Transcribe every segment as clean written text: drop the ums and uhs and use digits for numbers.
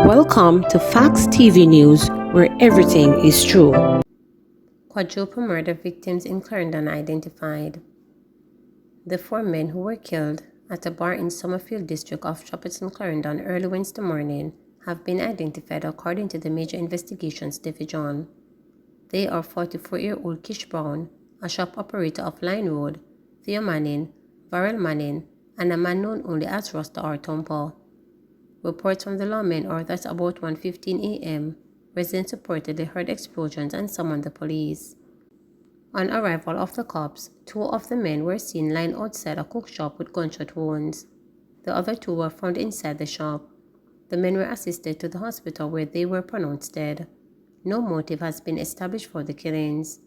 Welcome to Facts TV News, where everything is true. Quadruple murder victims in Clarendon identified. The four men who were killed at a bar in Summerfield district of Shepperton, Clarendon early Wednesday morning have been identified according to the Major Investigations Division. They are 44-year-old Kish Brown, a shop operator of Line Road, Theo Manning, Varel Manning, and a man known only as Rasta or Tompa. Reports from the lawmen are that about 1:15 a.m., residents reportedly heard explosions and summoned the police. On arrival of the cops, two of the men were seen lying outside a cook shop with gunshot wounds. The other two were found inside the shop. The men were assisted to the hospital where they were pronounced dead. No motive has been established for the killings.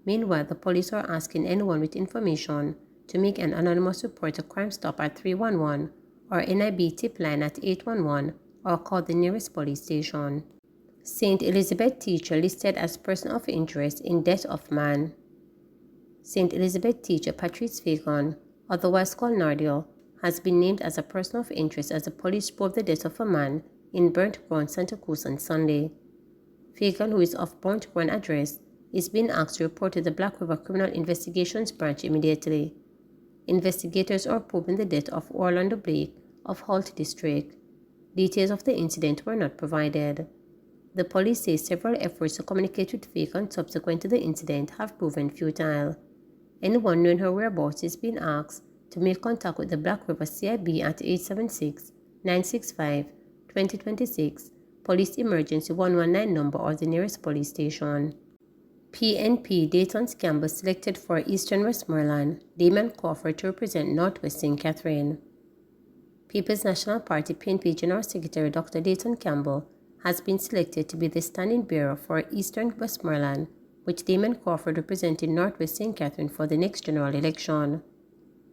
Meanwhile, the police are asking anyone with information to make an anonymous report to Crime Stop at 311 or NIB tip line at 811 or call the nearest police station. St. Elizabeth teacher listed as person of interest in death of man. St. Elizabeth teacher Patrice Fagan, otherwise called Nardio, has been named as a person of interest as the police probe the death of a man in Burnt Ground, Santa Cruz on Sunday. Fagan, who is of Burnt Ground address, is being asked to report to the Black River Criminal Investigations Branch immediately. Investigators are probing the death of Orlando Blake of Holt District. Details of the incident were not provided. The police say several efforts to communicate with Fagan subsequent to the incident have proven futile. Anyone knowing her whereabouts is being asked to make contact with the Black River CIB at 876-965-2026, Police Emergency 119 number or the nearest police station. PNP Dayton Campbell selected for Eastern Westmoreland, Damon Crawford to represent Northwest St. Catherine. People's National Party PNP General Secretary Dr. Dayton Campbell has been selected to be the standing bearer for Eastern Westmoreland, with Damon Crawford representing Northwest St. Catherine for the next general election.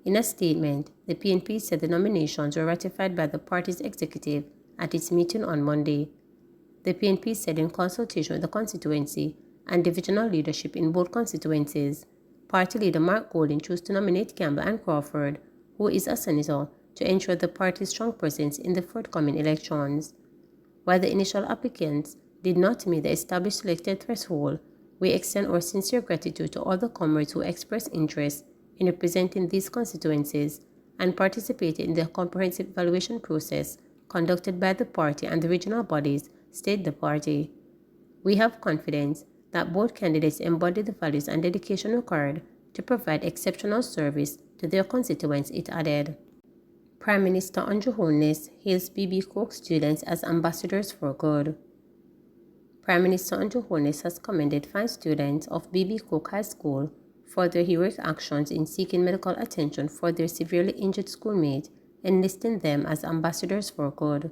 In a statement, the PNP said the nominations were ratified by the party's executive at its meeting on Monday. The PNP said in consultation with the constituency and divisional leadership in both constituencies, party leader Mark Golding chose to nominate Campbell and Crawford, who is a senator, to ensure the party's strong presence in the forthcoming elections. While the initial applicants did not meet the established selected threshold, we extend our sincere gratitude to all the comrades who expressed interest in representing these constituencies and participated in the comprehensive evaluation process conducted by the party and the regional bodies, stated the party. We have confidence that both candidates embody the values and dedication required to provide exceptional service to their constituents, it added. Prime Minister Andrew Holness hails B.B. Cook students as ambassadors for good. Prime Minister Andrew Holness has commended 5 students of B.B. Cook High School for their heroic actions in seeking medical attention for their severely injured schoolmate and listing them as ambassadors for good.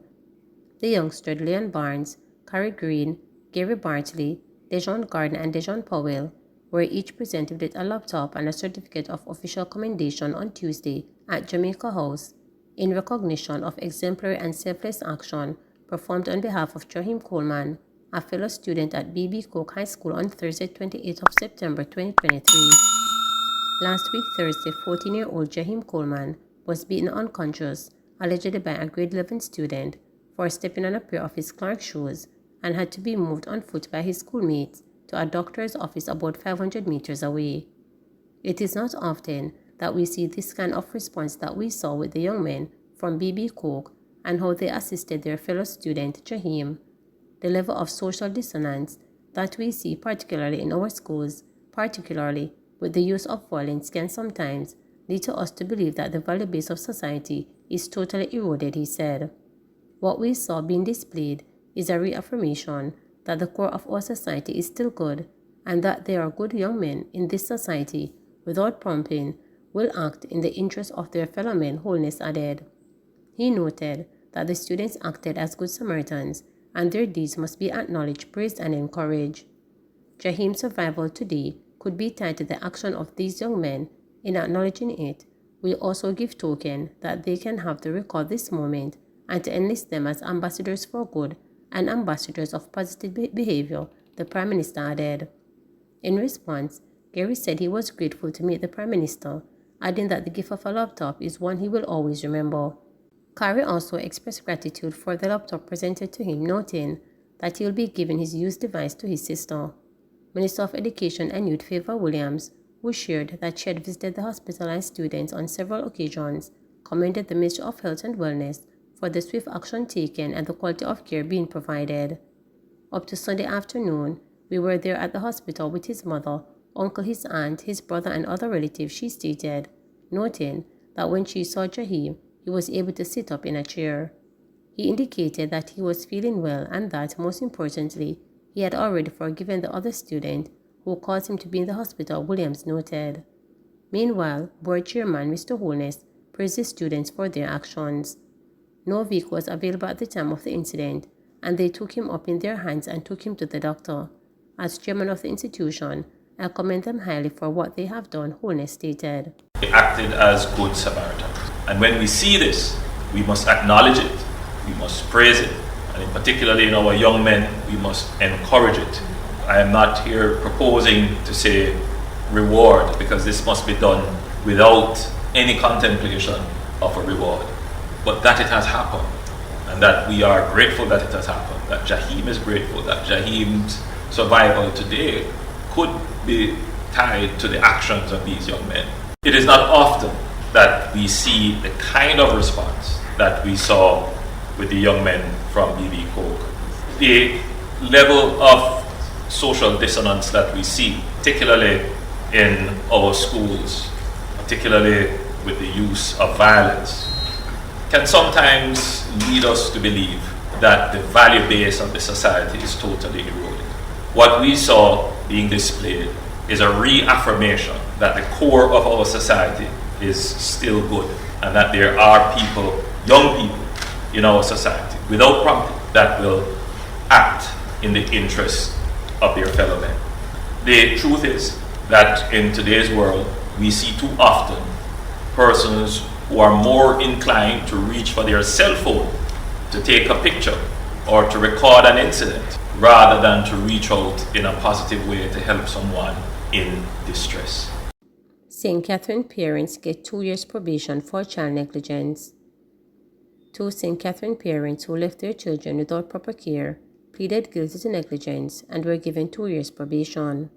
The youngsters Leon Barnes, Carrie Green, Gary Bartley, Dejon Gardner and Dejon Powell were each presented with a laptop and a certificate of official commendation on Tuesday at Jamaica House in recognition of exemplary and selfless action performed on behalf of Jahim Coleman, a fellow student at B.B. Cook High School on Thursday, 28th of September 2023. Last week, Thursday, 14-year-old Jahim Coleman was beaten unconscious, allegedly by a grade 11 student, for stepping on a pair of his Clark shoes and had to be moved on foot by his schoolmates to a doctor's office about 500 meters away. It is not often that we see this kind of response that we saw with the young men from B.B. Cook and how they assisted their fellow student, Jahim. The level of social dissonance that we see particularly in our schools, particularly with the use of violence, can sometimes lead to us to believe that the value base of society is totally eroded, he said. What we saw being displayed is a reaffirmation that the core of our society is still good and that there are good young men in this society without prompting will act in the interest of their fellow men, Holness added. He noted that the students acted as good Samaritans and their deeds must be acknowledged, praised and encouraged. Jahim's survival today could be tied to the action of these young men. In acknowledging it, we also give token that they can have to recall this moment and to enlist them as ambassadors for good and ambassadors of positive behavior, the Prime Minister added. In response, Gary said he was grateful to meet the Prime Minister, adding that the gift of a laptop is one he will always remember. Kari also expressed gratitude for the laptop presented to him, noting that he will be giving his used device to his sister. Minister of Education and Youth Favor Williams, who shared that she had visited the hospitalized students on several occasions, commended the Ministry of Health and Wellness for the swift action taken and the quality of care being provided. Up to Sunday afternoon, we were there at the hospital with his mother, uncle, his aunt, his brother, and other relatives, she stated, noting that when she saw Jaheem, he was able to sit up in a chair. He indicated that he was feeling well and that, most importantly, he had already forgiven the other student who caused him to be in the hospital, Williams noted. Meanwhile, board chairman Mr. Holness praised the students for their actions. No vehicle was available at the time of the incident, and they took him up in their hands and took him to the doctor. As chairman of the institution, I commend them highly for what they have done, Holness stated. They acted as good Samaritans. And when we see this, we must acknowledge it, we must praise it, and in particularly in our young men, we must encourage it. I am not here proposing to say reward, because this must be done without any contemplation of a reward. But that it has happened, and that we are grateful that it has happened, that Jaheem is grateful, that Jaheem's survival today could be tied to the actions of these young men. It is not often that we see the kind of response that we saw with the young men from BB Coke. The level of social dissonance that we see, particularly in our schools, particularly with the use of violence, can sometimes lead us to believe that the value base of the society is totally eroded. What we saw being displayed is a reaffirmation that the core of our society is still good, and that there are people, young people in our society, without prompting, that will act in the interest of their fellow men. The truth is that in today's world, we see too often persons who are more inclined to reach for their cell phone to take a picture or to record an incident, rather than to reach out in a positive way to help someone in distress. St. Catherine parents get 2 years probation for child negligence. Two St. Catherine parents who left their children without proper care pleaded guilty to negligence and were given 2 years probation.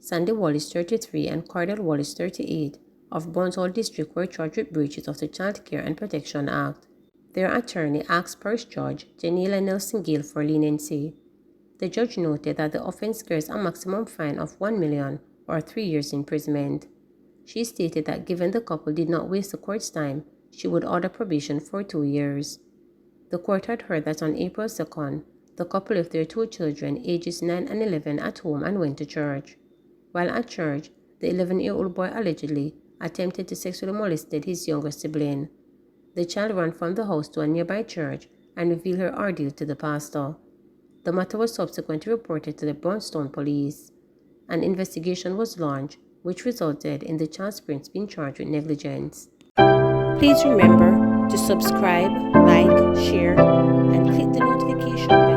Sandy Wallace, 33, and Cordell Wallace, 38, of Bonsall District were charged with breaches of the Child Care and Protection Act. Their attorney asked Parish Judge Janila Nelson Gale for leniency. The judge noted that the offense carries a maximum fine of $1 million or 3 years imprisonment. She stated that given the couple did not waste the court's time, she would order probation for 2 years. The court had heard that on April 2nd, the couple left their 2 children, ages 9 and 11, at home and went to church. While at church, the 11-year-old boy allegedly attempted to sexually molest his younger sibling. The child ran from the house to a nearby church and revealed her ordeal to the pastor. The matter was subsequently reported to the Brownstone police. An investigation was launched, which resulted in the child's parents being charged with negligence. Please remember to subscribe, like, share, and click the notification bell